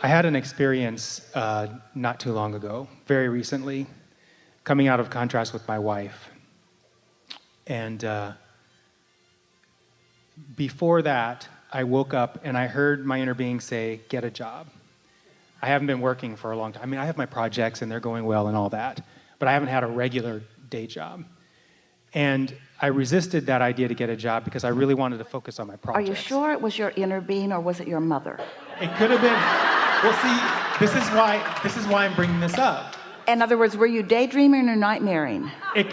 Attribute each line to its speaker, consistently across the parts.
Speaker 1: I had an experience not too long ago, very recently, coming out of contrast with my wife. And before that, I woke up and I heard my inner being say, get a job. I haven't been working for a long time. I mean, I have my projects and they're going well and all that, but I haven't had a regular day job. And I resisted that idea to get a job because I really wanted to focus on my projects.
Speaker 2: Are you sure it was your inner being or was it your mother?
Speaker 1: It could have been. Well, see, this is why I'm bringing this up.
Speaker 2: In other words, were you daydreaming or nightmaring?
Speaker 1: It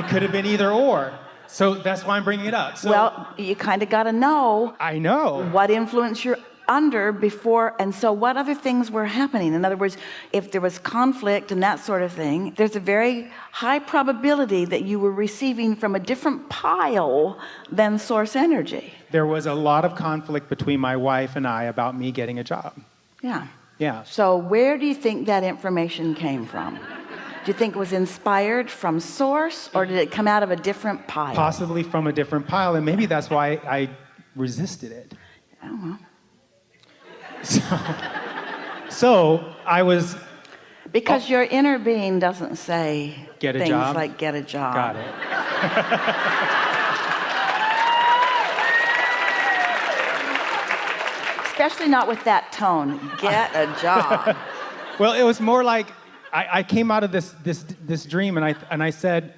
Speaker 1: could have been either or. So that's why I'm bringing it up. So,
Speaker 2: well, you kind of got to know.
Speaker 1: I know.
Speaker 2: What influence you're under before, and so what other things were happening. In other words, if there was conflict and that sort of thing, there's a very high probability that you were receiving from a different pile than source energy.
Speaker 1: There was a lot of conflict between my wife and I about me getting a job.
Speaker 2: Yeah.
Speaker 1: Yeah.
Speaker 2: So where do you think that information came from? Do you think it was inspired from source, or did it come out of a different pile?
Speaker 1: Possibly from a different pile, and maybe that's why I resisted it.
Speaker 2: Oh, well.
Speaker 1: So I was...
Speaker 2: Because your inner being doesn't say
Speaker 1: get a
Speaker 2: things
Speaker 1: job?
Speaker 2: like get a job.
Speaker 1: Got it.
Speaker 2: Especially not with that tone. Get a job.
Speaker 1: Well, it was more like I came out of this dream and I said,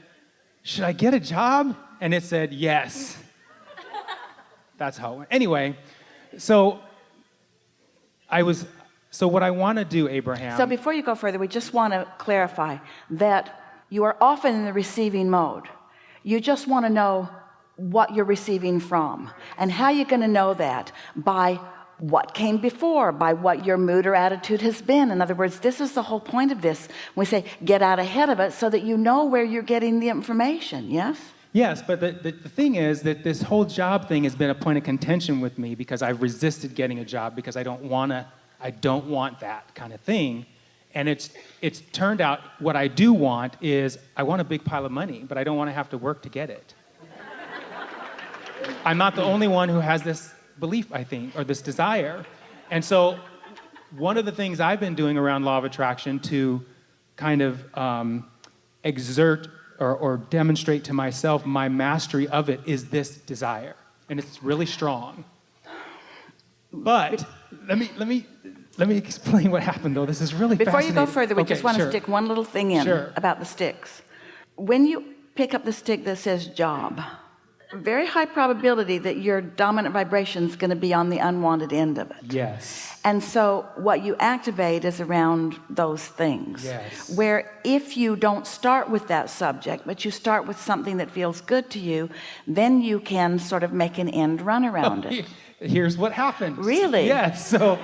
Speaker 1: should I get a job? And it said yes. That's how it went. Anyway, so what I want to do, Abraham.
Speaker 2: So before you go further, we just want to clarify that you are often in the receiving mode. You just want to know what you're receiving from. And how you're going to know that? By what came before, by what your mood or attitude has been. In other words, this is the whole point of this. We say get out ahead of it so that you know where you're getting the information. Yes?
Speaker 1: Yes, but the thing is that this whole job thing has been a point of contention with me because I've resisted getting a job because I don't want that kind of thing. And it's turned out what I do want is I want a big pile of money, but I don't want to have to work to get it. I'm not the only one who has this belief, I think, or this desire. And so one of the things I've been doing around law of attraction to kind of exert or demonstrate to myself my mastery of it is this desire. And it's really strong. But let me explain what happened, though. This is really
Speaker 2: Before
Speaker 1: fascinating.
Speaker 2: you go further, we just want to stick one little thing in about the sticks. When you pick up the stick that says job, very high probability that your dominant vibration is going to be on the unwanted end of it.
Speaker 1: Yes.
Speaker 2: And so what you activate is around those things.
Speaker 1: Yes.
Speaker 2: Where if you don't start with that subject, but you start with something that feels good to you, then you can sort of make an end run around it.
Speaker 1: Here's what happened.
Speaker 2: Really?
Speaker 1: Yes. So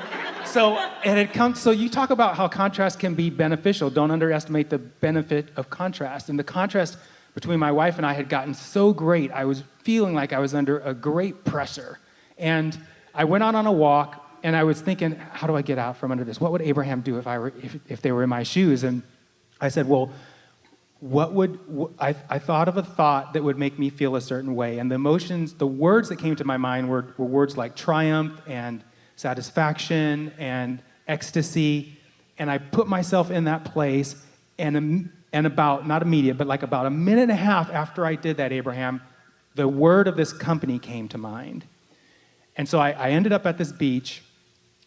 Speaker 1: you talk about how contrast can be beneficial. Don't underestimate the benefit of contrast. And the contrast between my wife and I had gotten so great. I was feeling like I was under a great pressure. And I went out on a walk and I was thinking, how do I get out from under this? What would Abraham do if they were in my shoes? And I said, well, I thought of a thought that would make me feel a certain way. And the words that came to my mind were words like triumph and satisfaction and ecstasy. And I put myself in that place, and about, not immediate, but like about a minute and a half after I did that, Abraham, the word of this company came to mind. And so I ended up at this beach,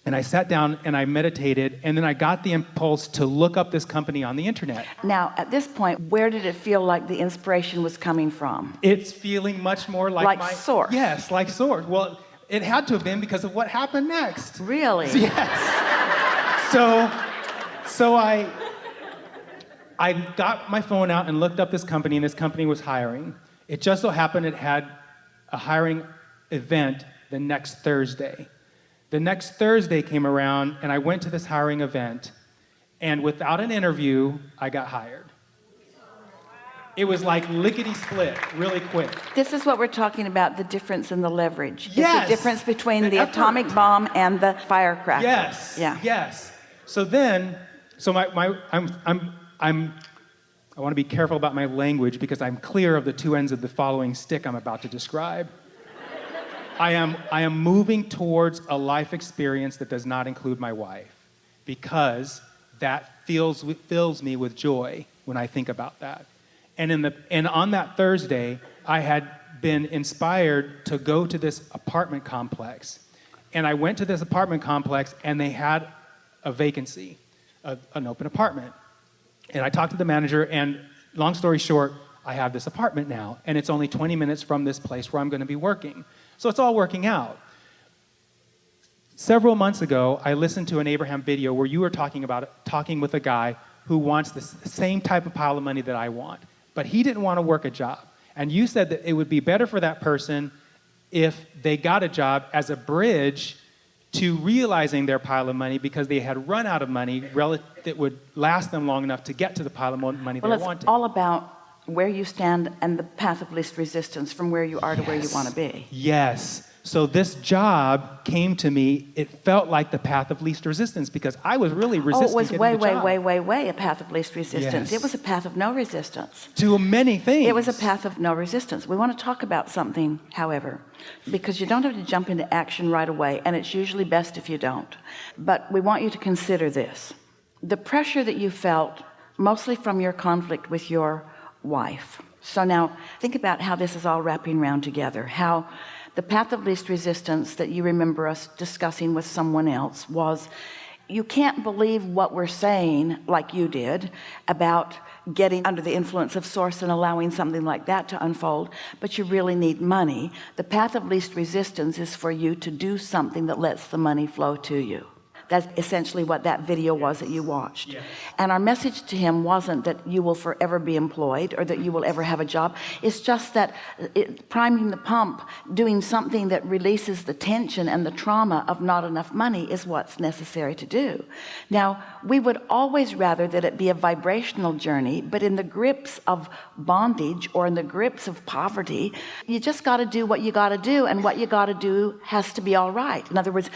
Speaker 1: and I sat down and I meditated, and then I got the impulse to look up this company on the internet.
Speaker 2: Now, at this point, where did it feel like the inspiration was coming from?
Speaker 1: It's feeling much more like
Speaker 2: source.
Speaker 1: Yes, like source. Well, it had to have been because of what happened next.
Speaker 2: Really?
Speaker 1: Yes. So I got my phone out and looked up this company, and this company was hiring. It just so happened it had a hiring event the next Thursday. The next Thursday came around, and I went to this hiring event, and without an interview, I got hired. It was like lickety-split, really quick. This
Speaker 2: is what we're talking about, the difference in the leverage.
Speaker 1: Yes.
Speaker 2: It's the difference between the atomic bomb and the firecracker.
Speaker 1: Yes.
Speaker 2: Yeah.
Speaker 1: Yes. So I want to be careful about my language because I'm clear of the two ends of the following stick I'm about to describe. I am moving towards a life experience that does not include my wife. because that fills me with joy when I think about that. And on that Thursday, I had been inspired to go to this apartment complex. And I went to this apartment complex, and they had a vacancy, an open apartment. And I talked to the manager, and long story short, I have this apartment now, and it's only 20 minutes from this place where I'm going to be working. So it's all working out. Several months ago, I listened to an Abraham video where you were talking with a guy who wants the same type of pile of money that I want, but he didn't want to work a job. And you said that it would be better for that person if they got a job as a bridge to realizing their pile of money, because they had run out of money that would last them long enough to get to the pile of money they wanted.
Speaker 2: Well, it's all about where you stand and the path of least resistance from where you are to where you want to be.
Speaker 1: Yes. So this job came to me, it felt like the path of least resistance, because I was really resisting.
Speaker 2: Oh, it was
Speaker 1: getting
Speaker 2: way,
Speaker 1: the job.
Speaker 2: way a path of least resistance.
Speaker 1: Yes.
Speaker 2: It was a path of no resistance.
Speaker 1: To many things.
Speaker 2: It was a path of no resistance. We want to talk about something, however, because you don't have to jump into action right away, and it's usually best if you don't. But we want you to consider this. The pressure that you felt, mostly from your conflict with your wife. So now think about how this is all wrapping around together, how the path of least resistance that you remember us discussing with someone else was, you can't believe what we're saying like you did about getting under the influence of source and allowing something like that to unfold, but you really need money. The path of least resistance is for you to do something that lets the money flow to you. That's essentially what that video was that you watched. Yes. And our message to him wasn't that you will forever be employed or that you will ever have a job. It's just that priming the pump, doing something that releases the tension and the trauma of not enough money is what's necessary to do. Now, we would always rather that it be a vibrational journey, but in the grips of bondage or in the grips of poverty, you just got to do what you got to do, and what you got to do has to be all right. In other words,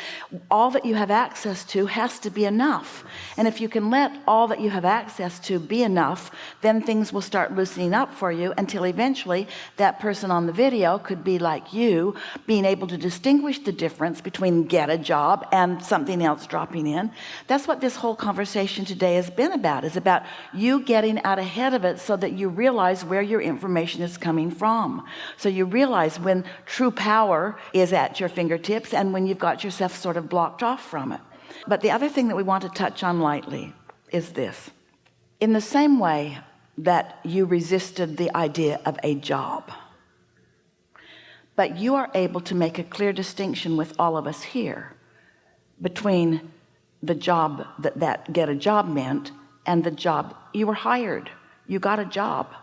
Speaker 2: all that you have access to has to be enough. And if you can let all that you have access to be enough, then things will start loosening up for you, until eventually that person on the video could be like you, being able to distinguish the difference between get a job and something else dropping in. That's what this whole conversation today has been about, is about you getting out ahead of it so that you realize where your information is coming from. So you realize when true power is at your fingertips and when you've got yourself sort of blocked off from it. But the other thing that we want to touch on lightly is this. In the same way that you resisted the idea of a job, but you are able to make a clear distinction with all of us here between the job that get a job meant and the job you were hired. You got a job,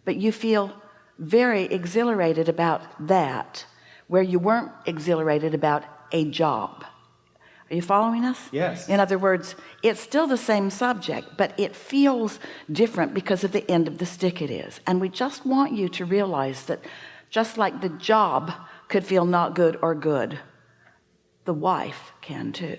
Speaker 2: but you feel very exhilarated about that, where you weren't exhilarated about a job. Are you following us?
Speaker 1: Yes.
Speaker 2: In other words, it's still the same subject, but it feels different because of the end of the stick it is. And we just want you to realize that just like the job could feel not good or good, the wife can too.